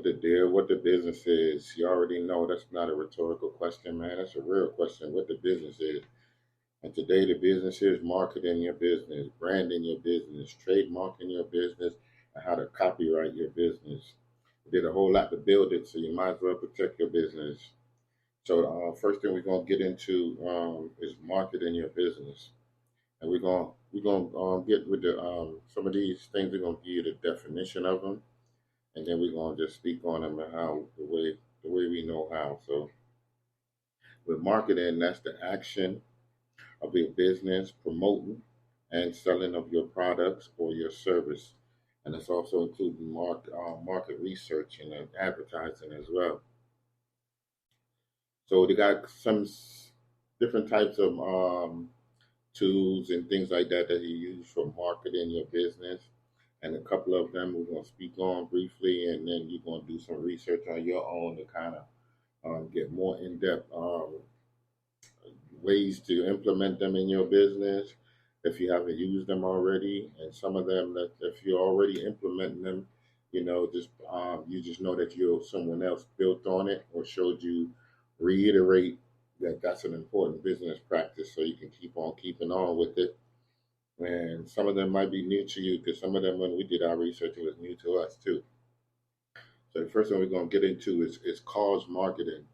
the deal, what the business is. You already know that's not a rhetorical question, man. That's a real question, what the business is. And today the business is marketing your business, branding your business, trademarking your business, and how to copyright your business. You did a whole lot to build it, so you might as well protect your business. So first thing we're gonna get into is marketing your business, and we're gonna get with the some of these things. We're gonna give you the definition of them, and then we're gonna just speak on them and how the way we know how. So with marketing, that's the action of your business promoting and selling of your products or your service, and it's also including market research and advertising as well. So they got some different types of tools and things like that that you use for marketing your business. And a couple of them we're going to speak on briefly, and then you're going to do some research on your own to kind of get more in depth ways to implement them in your business if you haven't used them already. And some of them that if you're already implementing them, just you just know that someone else built on it or showed you reiterate that that's an important business practice, so you can keep on keeping on with it. And some of them might be new to you because some of them, when we did our research, it was new to us too. So the first one we're going to get into is cause marketing,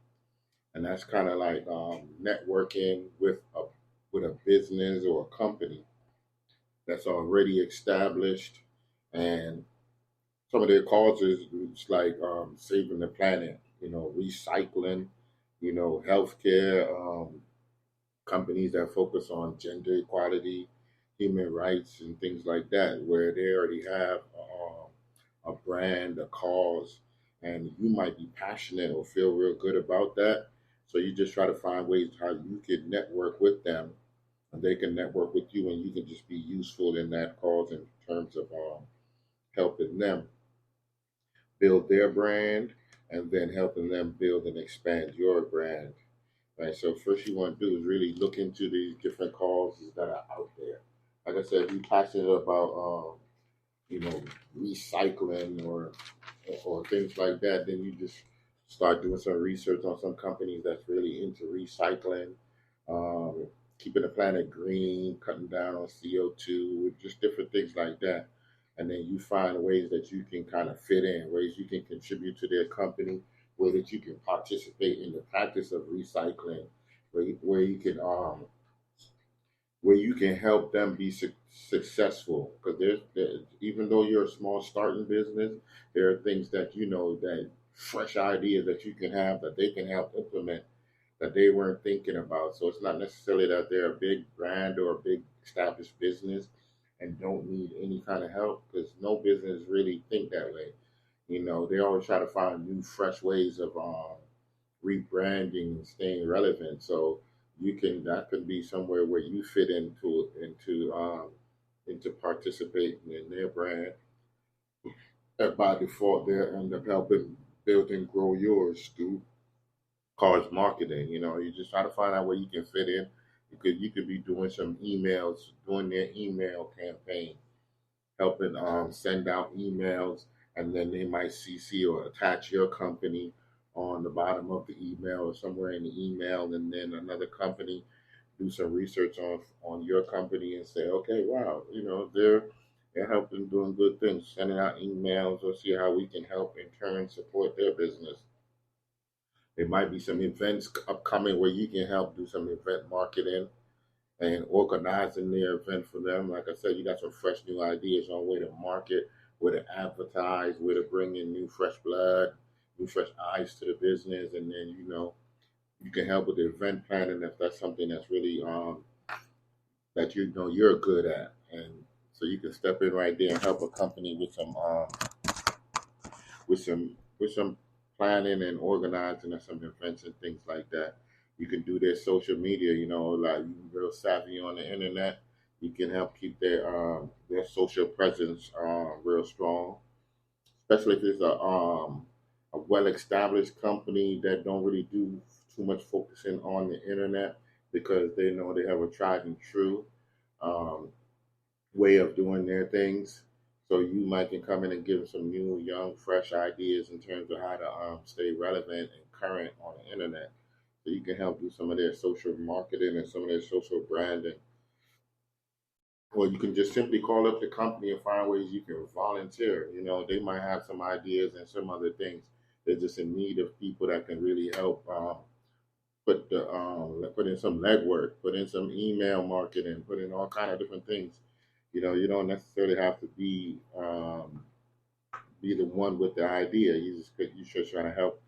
and that's kind of like networking with a business or a company that's already established, and some of their causes is like saving the planet, recycling, healthcare, companies that focus on gender equality, human rights, and things like that, where they already have a brand, a cause, and you might be passionate or feel real good about that. So you just try to find ways how you can network with them, and they can network with you, and you can just be useful in that cause in terms of helping them build their brand, and then helping them build and expand your brand. Right. So first you want to do is really look into these different causes that are out there. Like I said, if you're passionate about you know, recycling or things like that, then you just start doing some research on some companies that's really into recycling, um, keeping the planet green, cutting down on CO2, just different things like that. And then you find ways that you can kind of fit in, ways you can contribute to their company, way that you can participate in the practice of recycling, where you can where you can help them be successful. Because even though you're a small starting business, there are things that that fresh ideas that you can have that they can help implement that they weren't thinking about. So it's not necessarily that they're a big brand or a big established business and don't need any kind of help, because no business really think that way. They always try to find new, fresh ways of rebranding and staying relevant. So that could be somewhere where you fit into participating in their brand. And by default, they'll end up helping build and grow yours through cause marketing. You just try to find out where you can fit in. You could be doing some emails, doing their email campaign, helping send out emails, and then they might CC or attach your company on the bottom of the email or somewhere in the email, and then another company do some research on your company and say, okay, wow, they're helping doing good things, sending out emails, or see how we can help in turn support their business. There might be some events upcoming where you can help do some event marketing and organizing their event for them. Like I said, you got some fresh new ideas on where to market, where to advertise, where to bring in new fresh blood, new fresh eyes to the business, and then you can help with the event planning if that's something that's really that you're good at, and so you can step in right there and help a company with some planning and organizing of some events and things like that. You can do their social media, like you're real savvy on the internet. You can help keep their social presence real strong, especially if it's a well established company that don't really do too much focusing on the internet, because they know they have a tried and true um, way of doing their things. So you might can come in and give them some new, young, fresh ideas in terms of how to stay relevant and current on the internet. So you can help do some of their social marketing and some of their social branding. Or you can just simply call up the company and find ways you can volunteer. You know, they might have some ideas and some other things. They're just in need of people that can really help put in some legwork, put in some email marketing, put in all kind of different things. You know, you don't necessarily have to be the one with the idea. You just trying to help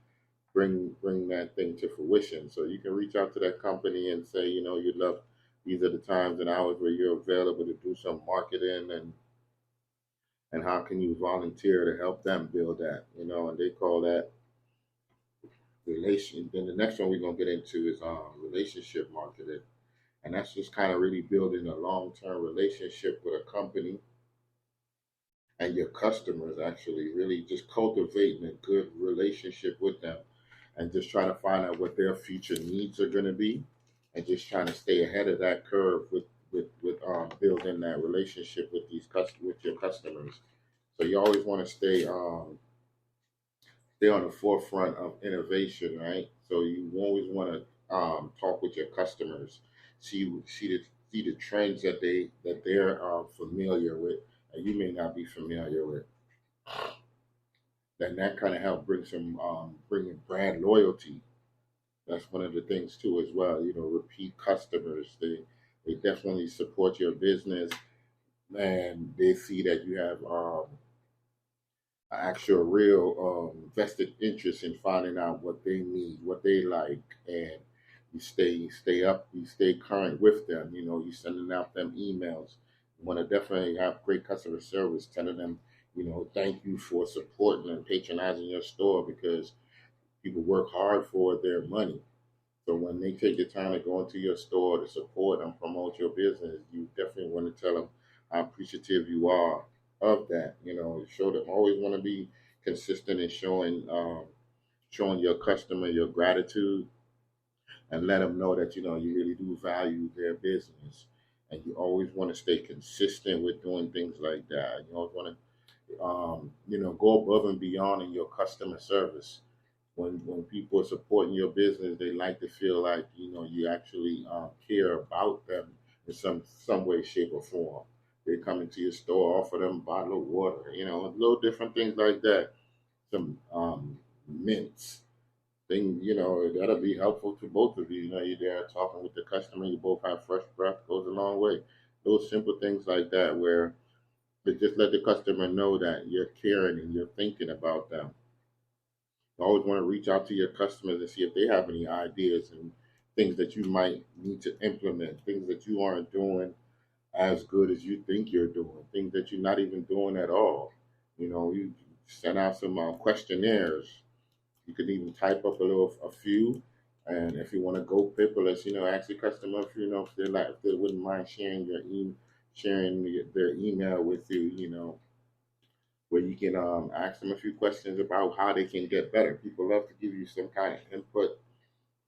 bring that thing to fruition. So you can reach out to that company and say, you know, you'd love these are the times and hours where you're available to do some marketing and how can you volunteer to help them build that, you know, and they call that relation. Then the next one we're gonna get into is relationship marketing. And that's just kind of really building a long-term relationship with a company and your customers, actually really just cultivating a good relationship with them and just trying to find out what their future needs are going to be and just trying to stay ahead of that curve with building that relationship with with your customers. So you always want to stay on the forefront of innovation, right? So you always want to talk with your customers, see the trends that they're familiar with, and you may not be familiar with. Then that kind of help bring some bring in brand loyalty. That's one of the things too, as well. You know, repeat customers. They definitely support your business, and they see that you have actual real vested interest in finding out what they need, what they like, and you stay current with them. You know, you sending out them emails. You want to definitely have great customer service, telling them, you know, thank you for supporting and patronizing your store because people work hard for their money. So when they take the time to go into your store to support and promote your business, you definitely want to tell them how appreciative you are of that. You know, show them always want to be consistent in showing your customer your gratitude and let them know that you know you really do value their business. And you always want to stay consistent with doing things like that. You always want to you know, go above and beyond in your customer service when people are supporting your business, they like to feel like you know you actually care about them in some way, shape, or form. They come into your store, offer them a bottle of water, you know, little different things like that. Some mints thing, you know, that'll be helpful to both of you. You know, you're there talking with the customer, you both have fresh breath, goes a long way. Those simple things like that, where they just let the customer know that you're caring and you're thinking about them. You always want to reach out to your customers and see if they have any ideas and things that you might need to implement, things that you aren't doing as good as you think you're doing, things that you're not even doing at all. You know, you send out some questionnaires. You could even type up a few, and if you want to go paperless, you know, ask your customer if you know if they wouldn't mind sharing sharing their email with you. You know, where you can ask them a few questions about how they can get better. People love to give you some kind of input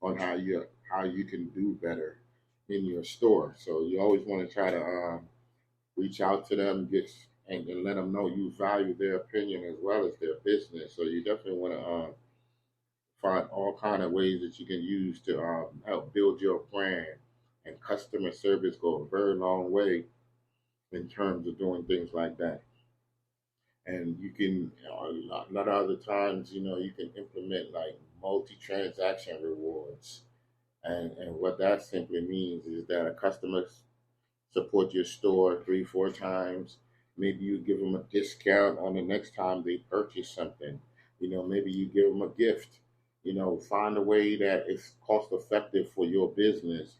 on how you can do better in your store. So you always want to try to reach out to them, and let them know you value their opinion as well as their business. So you definitely want to find all kind of ways that you can use to help build your brand. And customer service go a very long way in terms of doing things like that. And you can a lot of other times, you know, you can implement like multi-transaction rewards, and what that simply means is that a customer support your store 3 4 times. Maybe you give them a discount on the next time they purchase something. You know, maybe you give them a gift. You know, find a way that it's cost effective for your business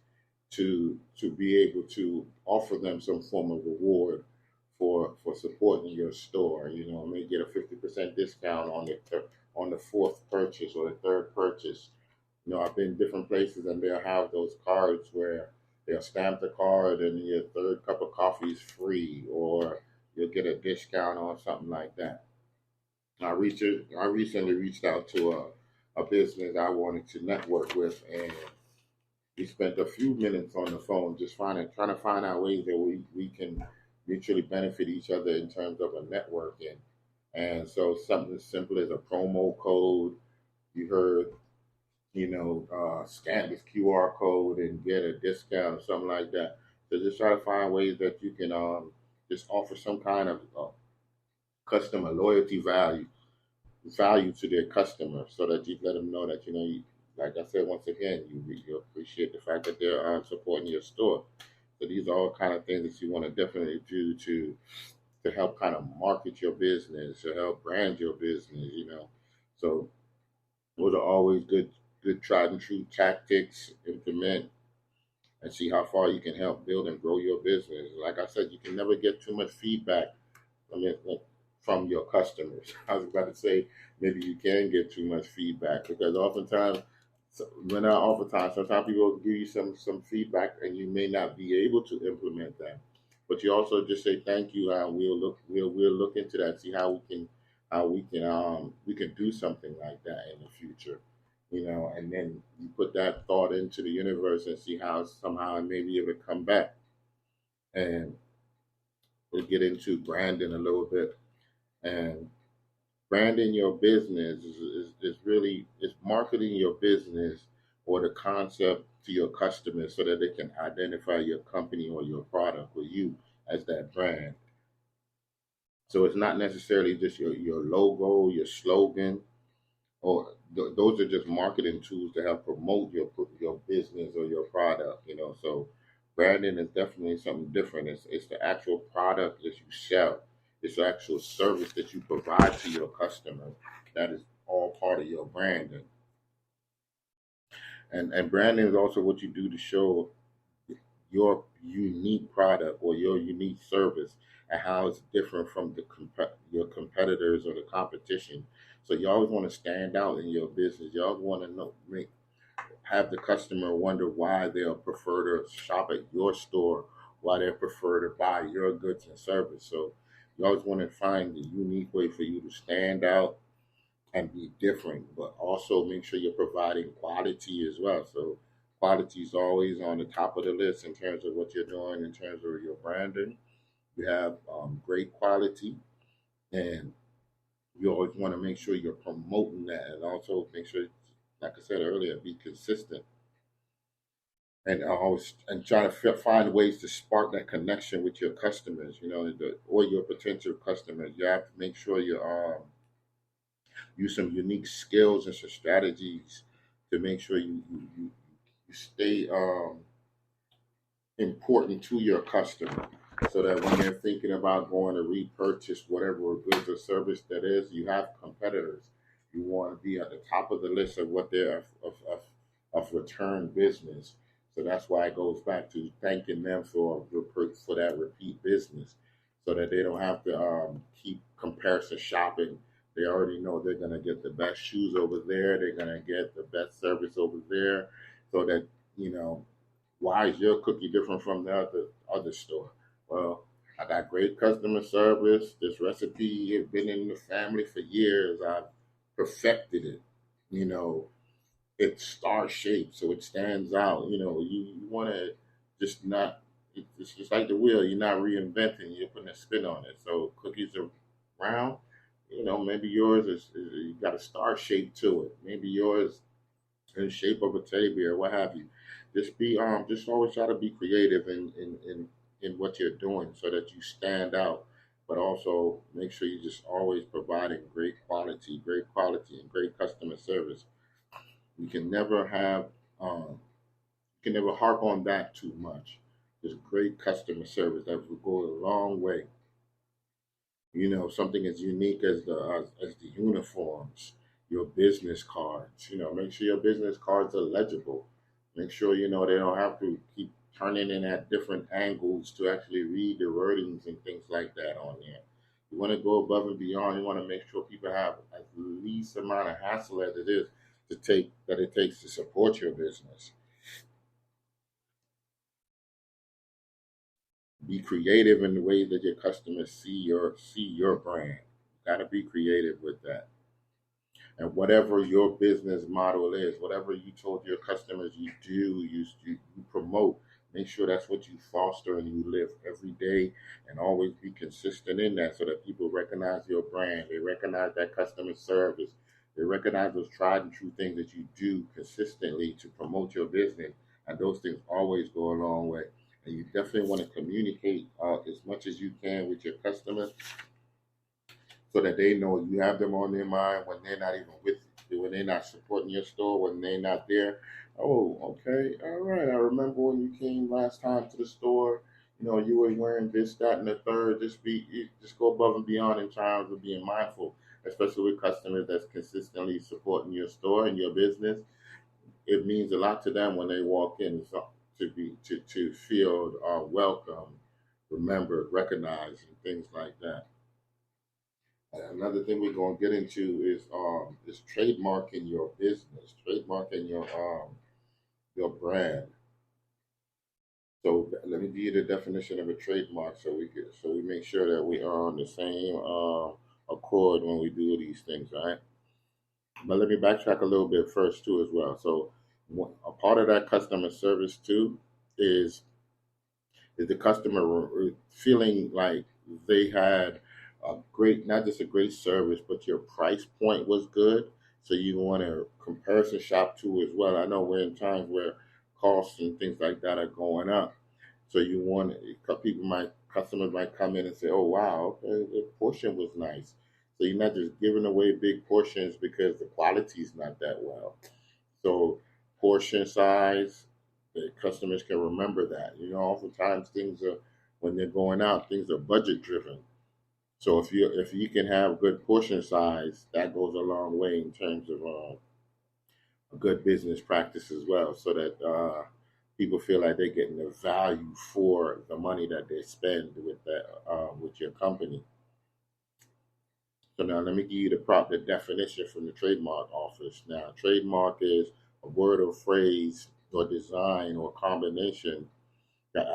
to be able to offer them some form of reward for supporting your store. You know, may get a 50% discount on on the fourth purchase or the third purchase. You know, I've been different places and they'll have those cards where they'll stamp the card and your third cup of coffee is free, or you'll get a discount on something like that. I recently reached out to a business I wanted to network with, and we spent a few minutes on the phone just trying to find out ways that we can mutually benefit each other in terms of a networking. And so something as simple as a promo code, you heard, scan this QR code and get a discount or something like that. So just try to find ways that you can just offer some kind of customer loyalty value to their customers, so that you let them know that like I said once again, you appreciate the fact that they're supporting your store. So these are all kind of things that you want to definitely do to help kind of market your business, to help brand your business. So those are always good tried and true tactics. Implement and see how far you can help build and grow your business. Like I said, you can never get too much feedback from from your customers. I was about to say maybe you can get too much feedback, because oftentimes, not oftentimes, sometimes people will give you some feedback and you may not be able to implement that. But you also just say thank you. We'll look into that, see how we can do something like that in the future. And then you put that thought into the universe and see how somehow it may be able to come back. And we'll get into branding a little bit. And branding your business is really is marketing your business or the concept to your customers so that they can identify your company or your product or you as that brand. So it's not necessarily just your logo, your slogan, or those are just marketing tools to help promote your business or your product. So branding is definitely something different. It's the actual product that you sell. It's the actual service that you provide to your customer. That is all part of your branding. And branding is also what you do to show your unique product or your unique service and how it's different from your competitors or the competition. So you always want to stand out in your business. You always want to have the customer wonder why they'll prefer to shop at your store, why they prefer to buy your goods and service. So you always want to find the unique way for you to stand out and be different, but also make sure you're providing quality as well. So quality is always on the top of the list in terms of what you're doing in terms of your branding. You have great quality, and you always want to make sure you're promoting that, and also make sure, like I said earlier, be consistent and always and try to find ways to spark that connection with your customers, or your potential customers. You have to make sure you use some unique skills and some strategies to make sure you stay important to your customer, so that when they're thinking about going to repurchase whatever goods or service that is, you have competitors. You want to be at the top of the list of what they're of return business. So that's why it goes back to thanking them for that repeat business, so that they don't have to keep comparison shopping. They already know they're going to get the best shoes over there. They're going to get the best service over there, so that you know why is your cookie different from the other store? Well, I got great customer service. This recipe has been in the family for years. I've perfected it. You know, it's star shaped, so it stands out. You want to just not. It's just like the wheel. You're not reinventing. You're putting a spin on it. So cookies are round. Maybe yours is you got a star shape to it. Maybe yours in the shape of a teddy bear, what have you. Just always try to be creative in what you're doing so that you stand out, but also make sure you just always providing great quality and great customer service. You can never have you can never harp on that too much. Just great customer service that will go a long way. Something as unique as the uniforms, your business cards. Make sure your business cards are legible. Make sure they don't have to keep turning in at different angles to actually read the wordings and things like that on there. You want to go above and beyond. You want to make sure people have at least amount of hassle as it is that it takes to support your business. Be creative in the ways that your customers see your brand. Got to be creative with that. And whatever your business model is, whatever you told your customers you do, you promote, Make sure that's what you foster and you live every day, and always be consistent in that, so that people recognize your brand. They recognize that customer service. They recognize those tried and true things that you do consistently to promote your business. And those things always go a long way. And you definitely want to communicate as much as you can with your customers, so that they know you have them on their mind when they're not even with you, when they're not supporting your store, when they're not there. Oh, okay, all right. I remember when you came last time to the store. You were wearing this, that, and the third. Just go above and beyond in terms of being mindful, especially with customers that's consistently supporting your store and your business. It means a lot to them when they walk in, so to feel welcome, remembered, recognized, and things like that. Another thing we're gonna get into is trademarking your business, trademarking your brand. So let me give you the definition of a trademark, so we make sure that we are on the same accord when we do these things, right? But let me backtrack a little bit first too as well. So a part of that customer service too is is the customer feeling like they had a great, not just a great service, but your price point was good. So you want to comparison shop too as well. I know we're in times where costs and things like that are going up. So you want customers might come in and say, "Oh wow, okay, the portion was nice." So you're not just giving away big portions because the quality's not that well. So portion size, the customers can remember that. Oftentimes things are when they're going out, things are budget driven. So if you can have good portion size, that goes a long way in terms of a good business practice as well, so that people feel like they're getting the value for the money that they spend with your company. So now let me give you the definition from the Trademark Office. Now, trademark is a word or phrase or design or combination that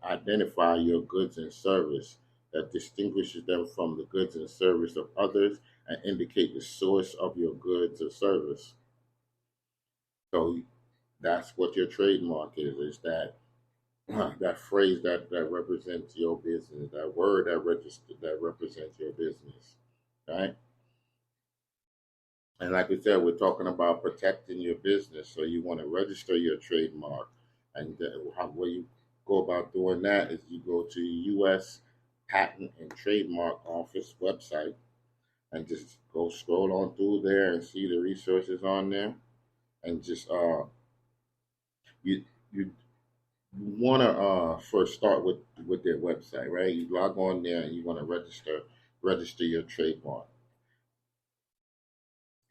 identify your goods and service, that distinguishes them from the goods and service of others, and indicate the source of your goods or service. So that's what your trademark is that that phrase that represents your business, that word that represents your business, right? And like we said, we're talking about protecting your business. So you want to register your trademark. And where you go about doing that is you go to U.S. Patent and Trademark Office website and just go scroll on through there and see the resources on there. And just you you want to first start with their website, right? You log on there and you want to register your trademark,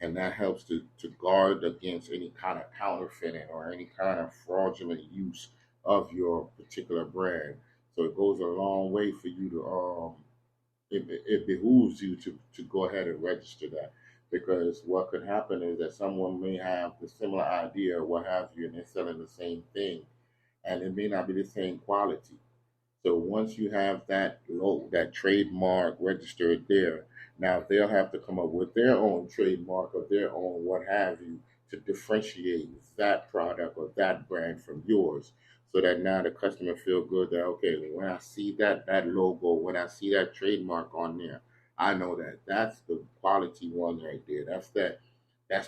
and that helps to guard against any kind of counterfeiting or any kind of fraudulent use of your particular brand. So it goes a long way for you to it behooves you to go ahead and register that, because what could happen is that someone may have the similar idea or what have you, and they're selling the same thing, and it may not be the same quality. So once you have that trademark registered there, now they'll have to come up with their own trademark or their own what have you to differentiate that product or that brand from yours. So that now the customer feel good that, okay, when I see that logo, when I see that trademark on there, I know that that's the quality one right there. That's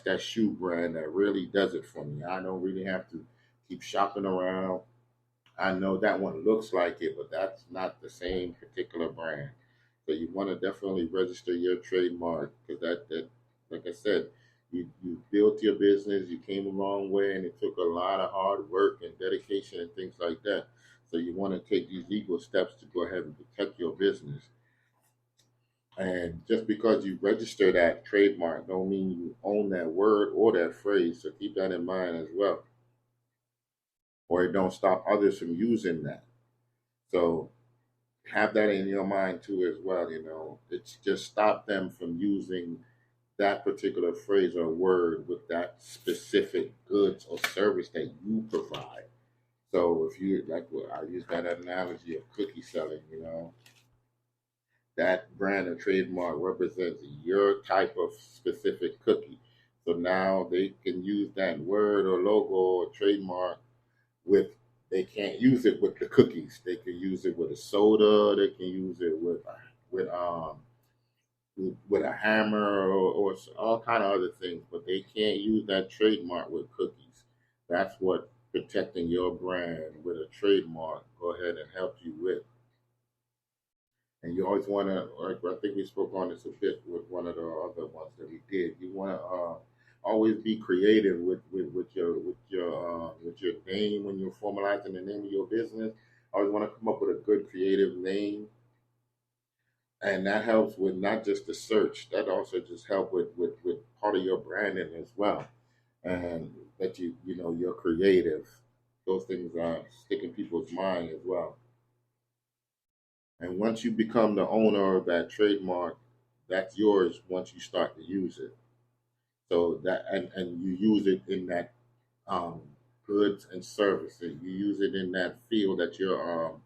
that shoe brand that really does it for me. I don't really have to keep shopping around. I know that one looks like it, but that's not the same particular brand. So you want to definitely register your trademark, because that like I said, you built your business, you came a long way, and it took a lot of hard work and dedication and things like that. So you want to take these legal steps to go ahead and protect your business. And just because you register that trademark don't mean you own that word or that phrase. So keep that in mind as well. Or it don't stop others from using that. So have that in your mind too as well. It's just stop them from using that particular phrase or word with that specific goods or service that you provide. So if you like, well, I use that analogy of cookie selling. That brand or trademark represents your type of specific cookie. So now they can use that word or logo or trademark with they can't use it with the cookies. They can use it with a soda. They can use it with with a hammer or all kind of other things, but they can't use that trademark with cookies. That's what protecting your brand with a trademark go ahead and help you with. And you always want to, like I think we spoke on this a bit with one of the other ones that we did. You want to always be creative with your name when you're formalizing the name of your business. Always want to come up with a good creative name, and that helps with not just the search. That also just help with part of your branding as well, and that you know you're creative. Those things stick in people's mind as well. And once you become the owner of that trademark, that's yours once you start to use it. So that and you use it in that um, goods and services. You use it in that field that you're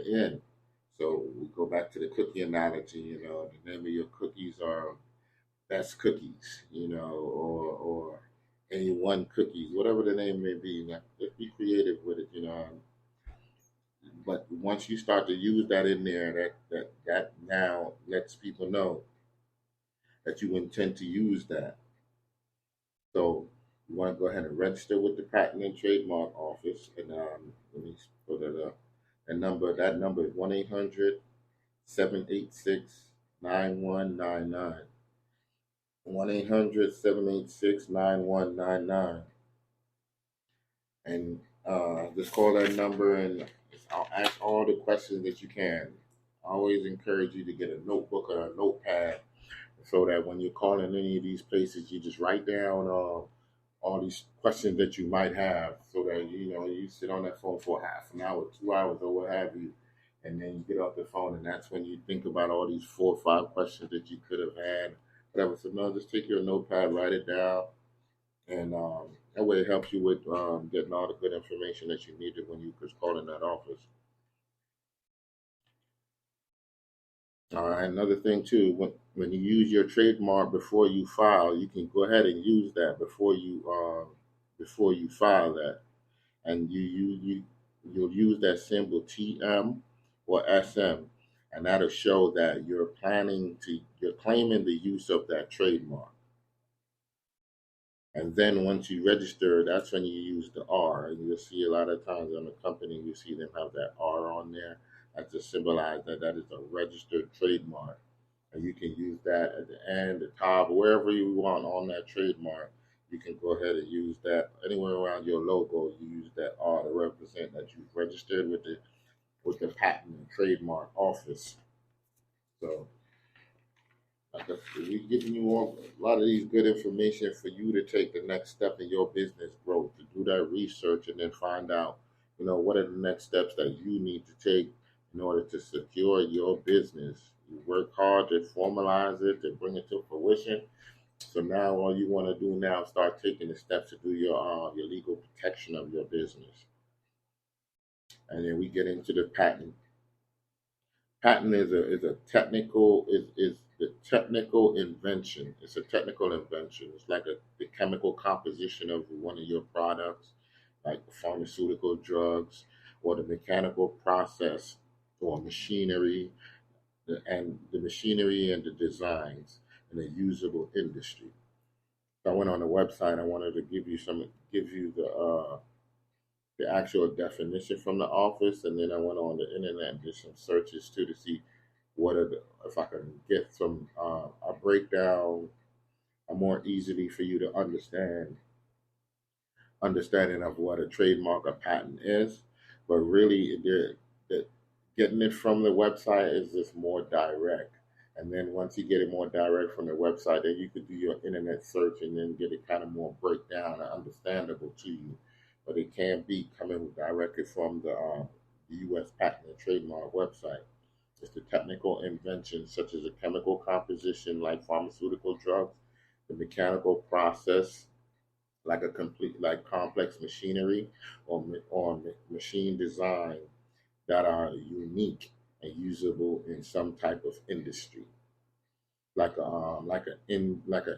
in. So we go back to the cookie analogy. You know, the name of your cookies are best cookies. You know, or any one cookies, whatever the name may be. Now, just be creative with it. You know, but once you start to use that in there, that now lets people know that you intend to use that. So you want to go ahead and register with the Patent and Trademark Office, and let me put it up. That number is 1-800-786-9199. 1-800-786-9199. And just call that number and I'll ask all the questions that you can. I always encourage you to get a notebook or a notepad so that when you're calling any of these places, you just write down all these questions that you might have, so that you know you sit on that phone for half an hour, 2 hours, or what have you, and then you get off the phone, and that's when you think about all these 4 or 5 questions that you could have had, whatever. So no, just take your notepad, write it down, and that way it helps you with getting all the good information that you needed when you was calling that office. All right, another thing too, when you use your trademark before you file, you can go ahead and use that before you file that, and you'll use that symbol TM or SM, and that'll show that you're claiming the use of that trademark. And then once you register, that's when you use the R. And you'll see a lot of times on the company, you see them have that R on there. That to symbolize that that is a registered trademark. And you can use that at the end, the top, wherever you want on that trademark. You can go ahead and use that anywhere around your logo. You use that R to represent that you've registered with the patent and trademark office. So like I said, we're giving you a lot of these good information for you to take the next step in your business growth, to do that research and then find out, you know, what are the next steps that you need to take in order to secure your business. You work hard to formalize it, to bring it to fruition. So now all you want to do now is start taking the steps to do your legal protection of your business. And then we get into the patent. Patent is a technical is the technical invention. It's a technical invention. It's like the chemical composition of one of your products, like pharmaceutical drugs, or the mechanical process or machinery, and the machinery and the designs in a usable industry. So I went on the website. I wanted to give you the actual definition from the office, and then I went on the internet and did some searches too to see if I can get some a breakdown, a more easily for you to understanding of what a trademark or patent is. But really, getting it from the website is just more direct. And then once you get it more direct from the website, then you could do your internet search and then get it kind of more breakdown and understandable to you. But it can be coming directly from the U.S. Patent and Trademark website. It's the technical inventions such as a chemical composition like pharmaceutical drugs, the mechanical process like a complete like complex machinery or machine design that are unique and usable in some type of industry, like an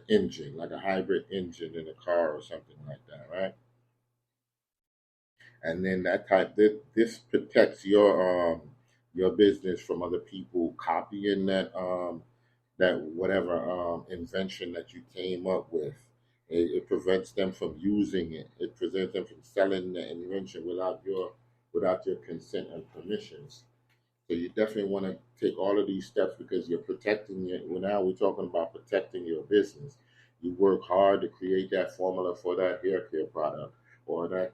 engine, like a hybrid engine in a car or something like that, right? and then this protects your business from other people copying that whatever invention that you came up with. It prevents them from using it. It prevents them from selling the invention without your consent and permissions. So you definitely want to take all of these steps because you're protecting it. Well, now we're talking about protecting your business. You work hard to create that formula for that hair care product, or that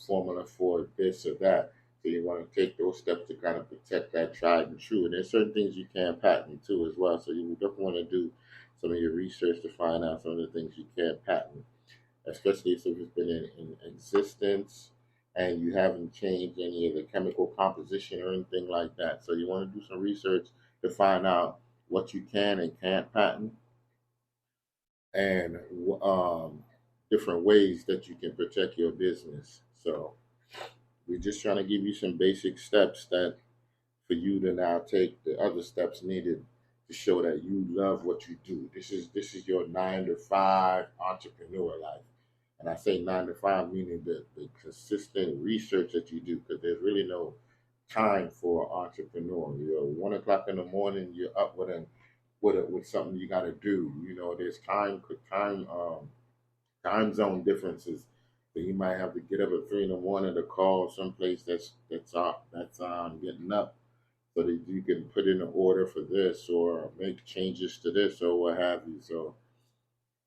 formula for this or that. So you want to take those steps to kind of protect that tried and true. And there's certain things you can't patent too as well. So you definitely want to do some of your research to find out some of the things you can't patent, especially if it's been in existence and you haven't changed any of the chemical composition or anything like that. So you want to do some research to find out what you can and can't patent, and different ways that you can protect your business. So we're just trying to give you some basic steps that for you to now take the other steps needed to show that you love what you do. This is your 9 to 5 entrepreneur life. And I say 9 to 5 meaning the consistent research that you do, because there's really no time for an entrepreneur. 1 o'clock in the morning, you're up with something you got to do. There's time zone differences. So you might have to get up at 3 in the morning to call someplace that's getting up so that you can put in an order for this or make changes to this or what have you. So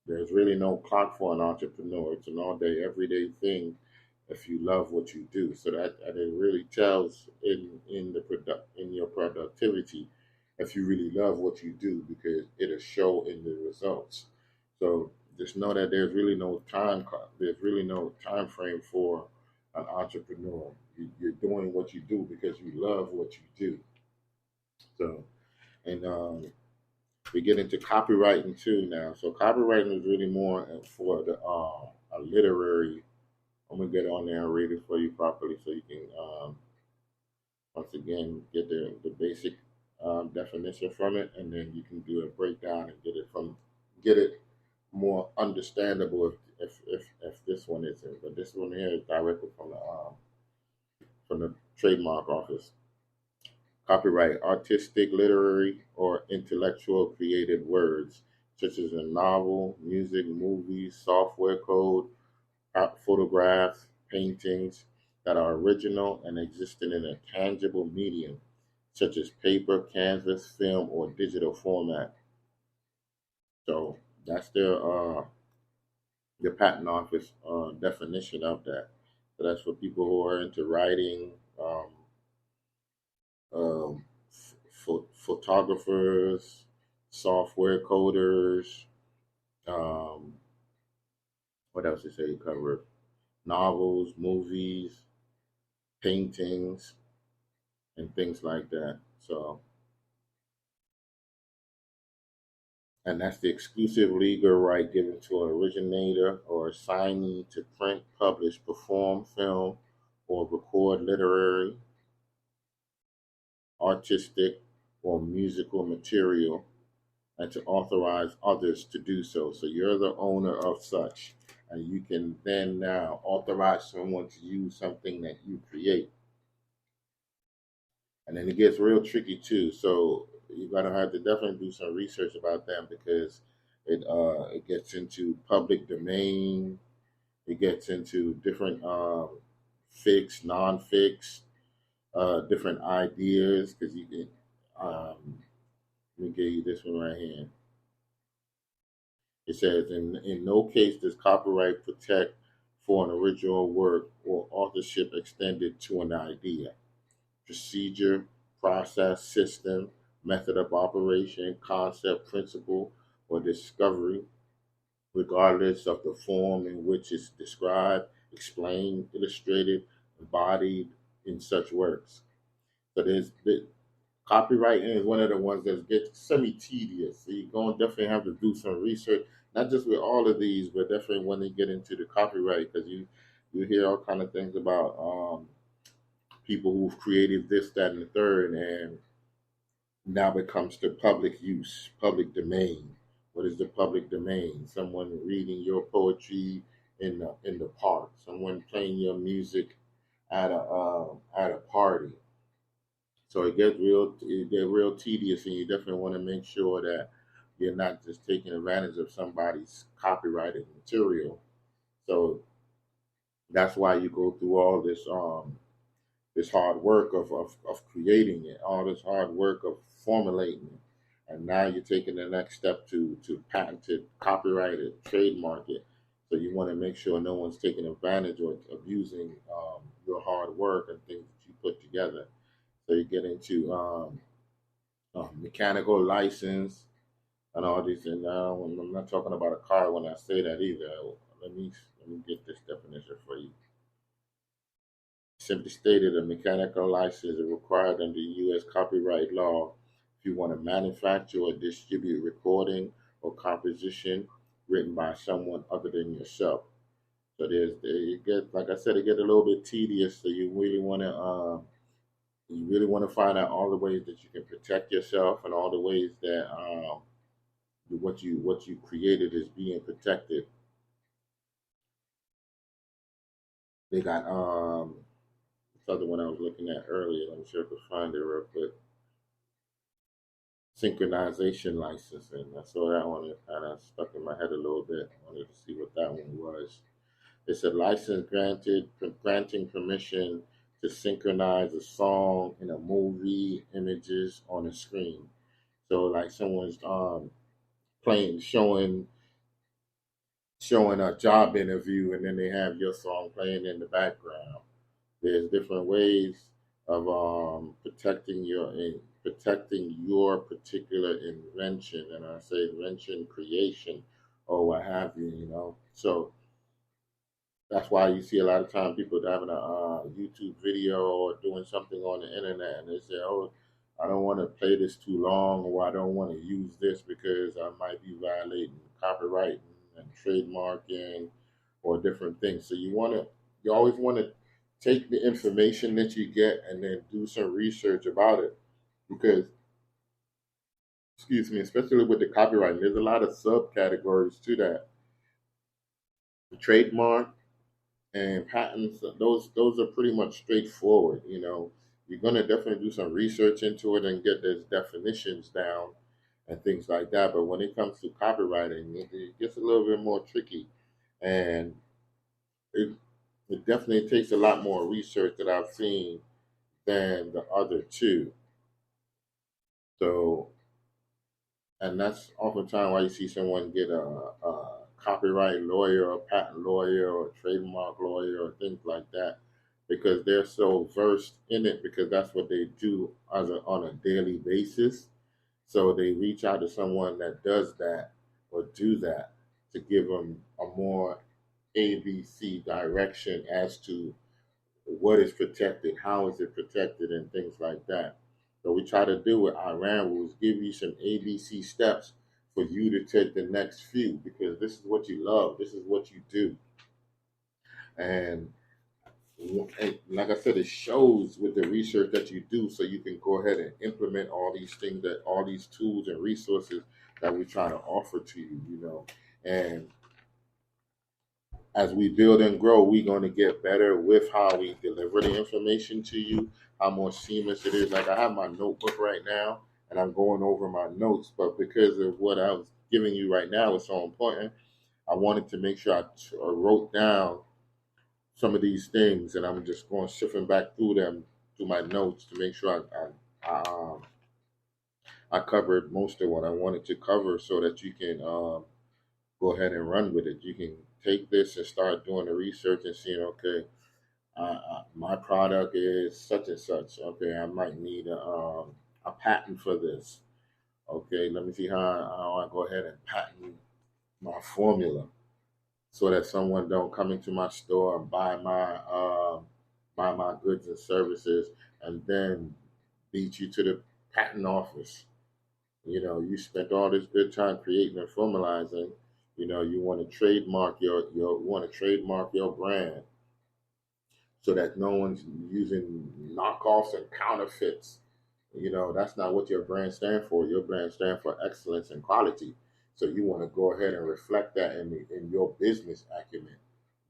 there's really no clock for an entrepreneur. It's an all day, everyday thing if you love what you do. So that it really tells in your productivity if you really love what you do, because it'll show in the results. So just know that there's really no time frame for an entrepreneur. You're doing what you do because you love what you do. So, and we get into copywriting too now. So copywriting is really more for the a literary. I'm gonna get on there and read it for you properly, so you can once again get the basic definition from it, and then you can do a breakdown and get it more understandable if this one isn't. But this one here is directly from the Trademark Office. Copyright: artistic, literary, or intellectual created words, such as a novel, music, movies, software code, photographs, paintings that are original and existing in a tangible medium, such as paper, canvas, film, or digital format. So that's their patent office definition of that. So that's for people who are into writing, um, photographers, software coders. Um, what else did say cover? Novels, movies, paintings, and things like that. So, and that's the exclusive legal right given to an originator or assignee to print, publish, perform, film, or record literary, artistic, or musical material, and to authorize others to do so. So you're the owner of such, and you can then now authorize someone to use something that you create. And then it gets real tricky too. So you're gonna have to definitely do some research about them, because it gets into public domain. It gets into different fixed, non-fixed, different ideas. Because you can, let me give you this one right here. It says, in no case does copyright protect for an original work or authorship extended to an idea, procedure, process, system, method of operation, concept, principle, or discovery, regardless of the form in which it's described, explained, illustrated, embodied in such works. So the copywriting is one of the ones that gets semi-tedious. So you're going to definitely have to do some research, not just with all of these, but definitely when you get into the copyright, because you hear all kind of things about people who've created this, that, and the third, and now it comes to public use, public domain. What is the public domain? Someone reading your poetry in the park, someone playing your music at a party. So it get real tedious, and you definitely want to make sure that you're not just taking advantage of somebody's copyrighted material. So that's why you go through all this hard work of creating it, all this hard work of formulating it. And now you're taking the next step to patent it, copyright it, trademark it. So you want to make sure no one's taking advantage or abusing your hard work and things that you put together. So you get into mechanical license and all these. And I'm not talking about a car when I say that either. Let me get this definition for you. Simply stated, a mechanical license is required under U.S. copyright law if you want to manufacture or distribute recording or composition written by someone other than yourself. So you get, like I said, it get a little bit tedious. So you really want to find out all the ways that you can protect yourself and all the ways that what you created is being protected. They got this other one I was looking at earlier. Let me see if I can find it real quick. Synchronization licensing. I saw that one. It kind of stuck in my head a little bit. I wanted to see what that one was. It's a license granting permission to synchronize a song in a movie, images on a screen. So like someone's playing, showing a job interview, and then they have your song playing in the background. There's different ways of protecting your particular invention, and I say invention, creation, or what have you. So that's why you see a lot of time people having a YouTube video or doing something on the internet, and they say, "Oh, I don't want to play this too long, or I don't want to use this because I might be violating copyright and trademarking or different things." So you always want to take the information that you get and then do some research about it, because, excuse me, especially with the copyright, there's a lot of subcategories to that. The trademark and patents, those are pretty much straightforward. You're gonna definitely do some research into it and get those definitions down and things like that. But when it comes to copywriting, it gets a little bit more tricky, and it it definitely takes a lot more research that I've seen than the other two. So, and that's oftentimes why you see someone get a copyright lawyer, or patent lawyer, or trademark lawyer, or things like that, because they're so versed in it, because that's what they do on a daily basis. So they reach out to someone that does that or do that to give them a more ABC direction as to what is protected, how is it protected, and things like that. So we try to do what Iran rules, give you some ABC steps for you to take the next few, because this is what you love, this is what you do. And, and like I said, it shows with the research that you do, so you can go ahead and implement all these things, that all these tools and resources that we try to offer to you. And as we build and grow, we're going to get better with how we deliver the information to you, how more seamless it is. Like I have my notebook right now, and I'm going over my notes, but because of what I was giving you right now is so important, I wanted to make sure I wrote down some of these things, and I'm just going shifting back through them through my notes to make sure I covered most of what I wanted to cover, so that you can go ahead and run with it. You can take this and start doing the research and seeing, okay, my product is such and such. Okay, I might need a patent for this. Okay, let me see how I go ahead and patent my formula, so that someone don't come into my store and buy my goods and services and then beat you to the patent office. You spent all this good time creating and formalizing. You want to trademark your brand, so that no one's using knockoffs and counterfeits. That's not what your brand stands for. Your brand stands for excellence and quality. So you want to go ahead and reflect that in your business acumen.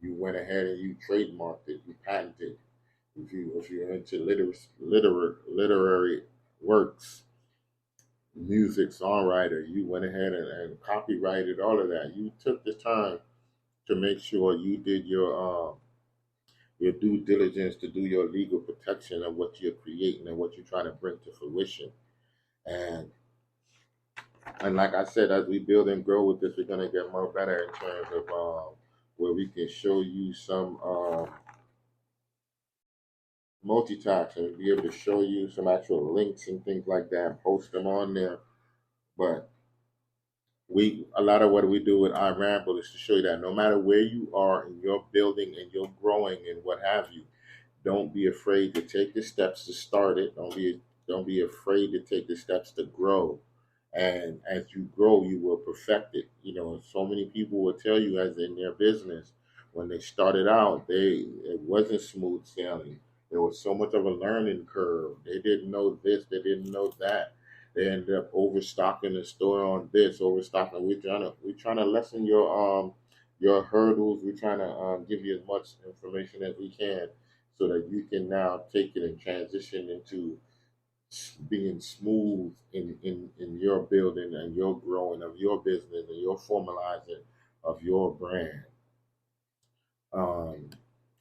You went ahead and you trademarked it, you patented, If you're into literary works, music, songwriter, you went ahead and copyrighted all of that. You took the time to make sure you did your due diligence to do your legal protection of what you're creating and what you're trying to bring to fruition. And and like I said, as we build and grow with this, we're gonna get more better in terms of where we can show you some multi-task and be able to show you some actual links and things like that and post them on there. But we a lot of what we do with iRamble is to show you that no matter where you are in your building and you're growing and what have you, don't be afraid to take the steps to start it. Don't be afraid to take the steps to grow. And as you grow, you will perfect it. So many people will tell you as in their business when they started out, it wasn't smooth sailing. There was so much of a learning curve. They didn't know this, they didn't know that. They ended up overstocking the store on this, overstocking. We're trying to lessen your hurdles. We're trying to give you as much information as we can so that you can now take it and transition into being smooth in your building and your growing of your business and your formalizing of your brand. Um,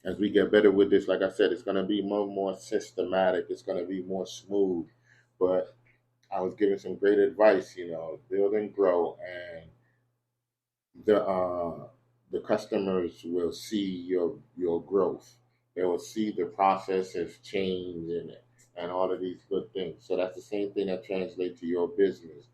as we get better with this, like I said, it's going to be more systematic. It's going to be more smooth. But I was giving some great advice, build and grow, and the customers will see your growth. They will see the process has changed and all of these good things. So that's the same thing that translates to your business.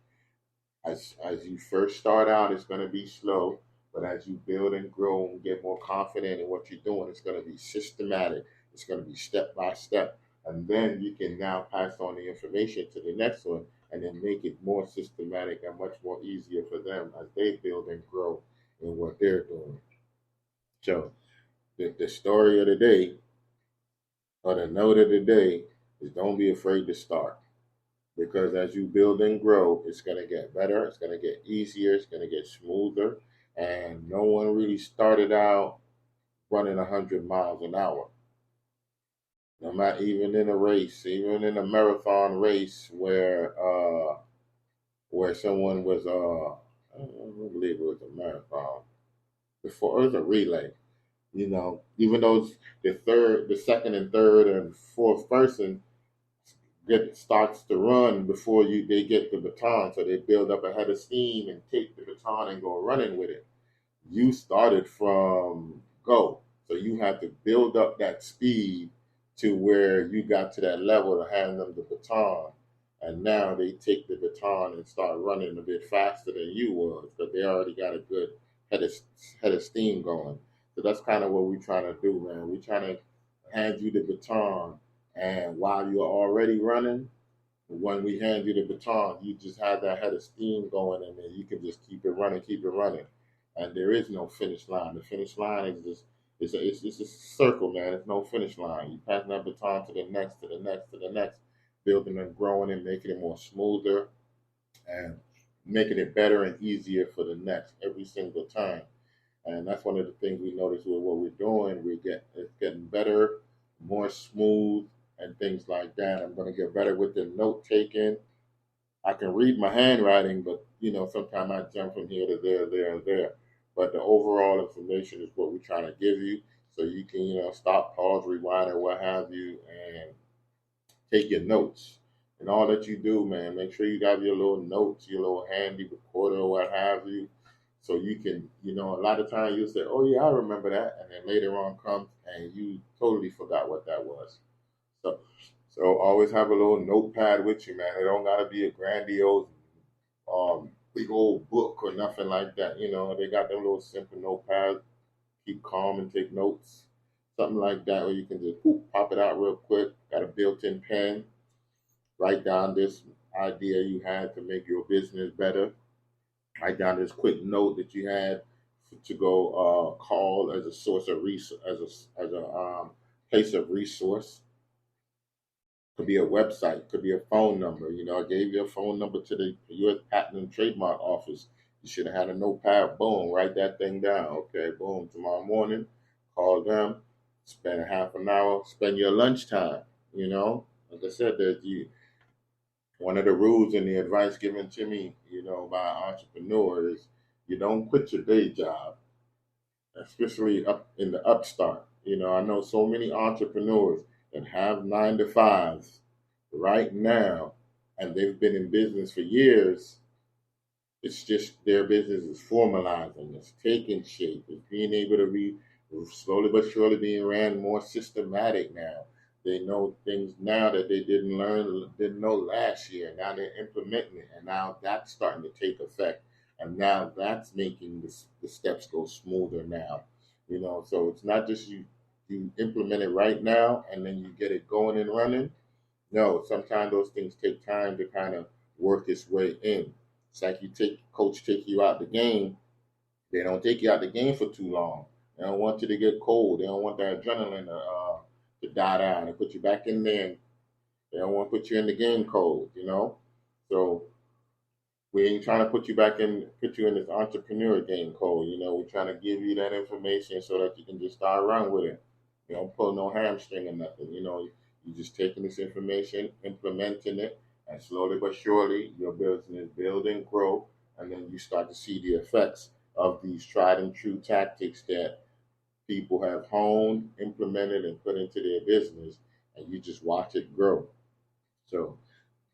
As you first start out, it's going to be slow, but as you build and grow and get more confident in what you're doing, it's going to be systematic. It's going to be step by step, and then you can now pass on the information to the next one, and then make it more systematic and much more easier for them as they build and grow in what they're doing. So the story of the day or the note of the day is don't be afraid to start because as you build and grow, it's going to get better, it's going to get easier, it's going to get smoother. And no one really started out running 100 miles an hour. No matter even in a race, even in a marathon race where someone was I don't believe it was a marathon before it was a relay. Even though the second and third and fourth person starts to run before they get the baton, so they build up a head of steam and take the baton and go running with it. You started from go, so you had to build up that speed to where you got to that level to hand them the baton, and now they take the baton and start running a bit faster than you was because they already got a good head of head of steam going. So that's kind of what we're trying to do, man. We're trying to hand you the baton, and while you're already running, when we hand you the baton, you just have that head of steam going, and then you can just keep it running, and there is no finish line. The finish line is just it's a circle, man. There's no finish line. You pass that baton to the next, to the next, to the next, building and growing and making it more smoother and making it better and easier for the next every single time. And that's one of the things we notice with what we're doing. It's getting better, more smooth, and things like that. I'm going to get better with the note taking. I can read my handwriting, but sometimes I jump from here to there, there, and there. But the overall information is what we're trying to give you, so you can stop, pause, rewind, or what have you, and take your notes. And all that you do, man, make sure you have your little notes, your little handy recorder, or what have you, so you can, a lot of times you'll say, "Oh yeah, I remember that," and then later on comes and you totally forgot what that was. So, so always have a little notepad with you, man. It don't gotta be a grandiose, big old book or nothing like that. They got them little simple notepads. Keep calm and take notes, something like that, where you can just pop it out real quick. Got a built-in pen. Write down this idea you had to make your business better. Write down this quick note that you had to go call as a source of resource, as a place of resource. Could be a website, could be a phone number. I gave you a phone number to the U.S. Patent and Trademark Office. You should have had a notepad. Boom, write that thing down. Okay, boom. Tomorrow morning, call them. Spend a half an hour, spend your lunchtime, you know. Like I said, that you one of the rules and the advice given to me, by an entrepreneur is you don't quit your day job, especially up in the upstart. I know so many entrepreneurs that have 9 to 5s right now, and they've been in business for years. It's just their business is formalizing, it's taking shape, it's being able to be slowly but surely being ran more systematic now. They know things now that they didn't know last year. Now they're implementing it, and now that's starting to take effect. And now that's making the steps go smoother now. So it's not just you implement it right now and then you get it going and running. No, sometimes those things take time to kind of work its way in. It's like coach take you out the game. They don't take you out the game for too long. They don't want you to get cold. They don't want that adrenaline to die down and put you back in there. And they don't want to put you in the game cold. So we ain't trying to put you in this entrepreneur game code. We're trying to give you that information so that you can just start running with it. You don't pull no hamstring or nothing. You just taking this information, implementing it, and slowly but surely your business build and grow, and then you start to see the effects of these tried and true tactics that people have honed, implemented, and put into their business, and you just watch it grow. So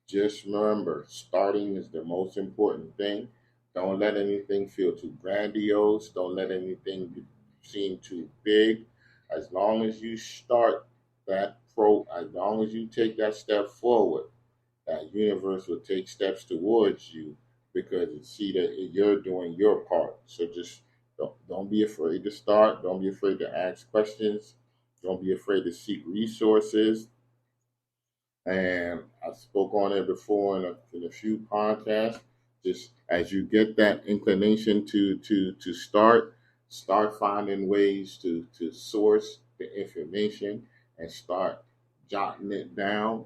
just remember, starting is the most important thing. Don't let anything feel too grandiose. Don't let anything seem too big. As long as you start as long as you take that step forward, that universe will take steps towards you because it see that you're doing your part. So just don't be afraid to start. Don't be afraid to ask questions. Don't be afraid to seek resources. And I spoke on it before in a few podcasts. Just as you get that inclination to start finding ways to source the information and start jotting it down.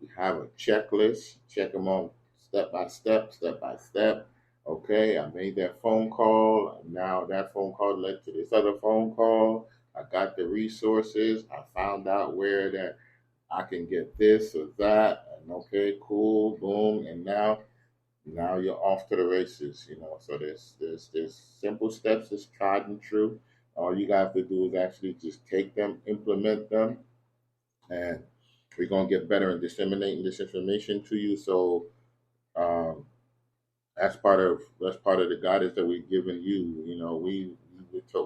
You have a checklist. Check them on step by step, step by step. Okay, I made that phone call. Now that phone call led to this other phone call. I got the resources. I found out where that I can get this or that, and okay, cool, boom, and now you're off to the races. So there's simple steps that's tried and true. All you have to do is actually just take them, implement them, and we're gonna get better in disseminating this information to you. So um, that's part of the guidance that we've given you.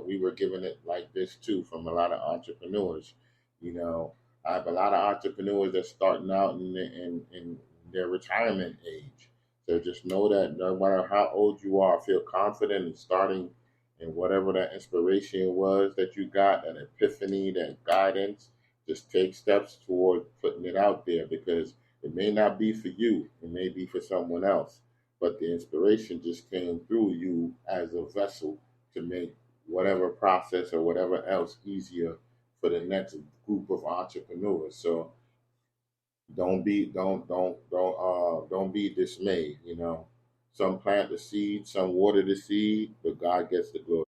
We were given it like this too from a lot of entrepreneurs. You know, I have a lot of entrepreneurs that's starting out in their retirement age. So just know that no matter how old you are, feel confident in starting in whatever that inspiration was that you got, that epiphany, that guidance. Just take steps toward putting it out there because it may not be for you. It may be for someone else, but the inspiration just came through you as a vessel to make whatever process or whatever else easier for the next group of entrepreneurs. So don't be dismayed. Some plant the seed, some water the seed, but God gets the glory.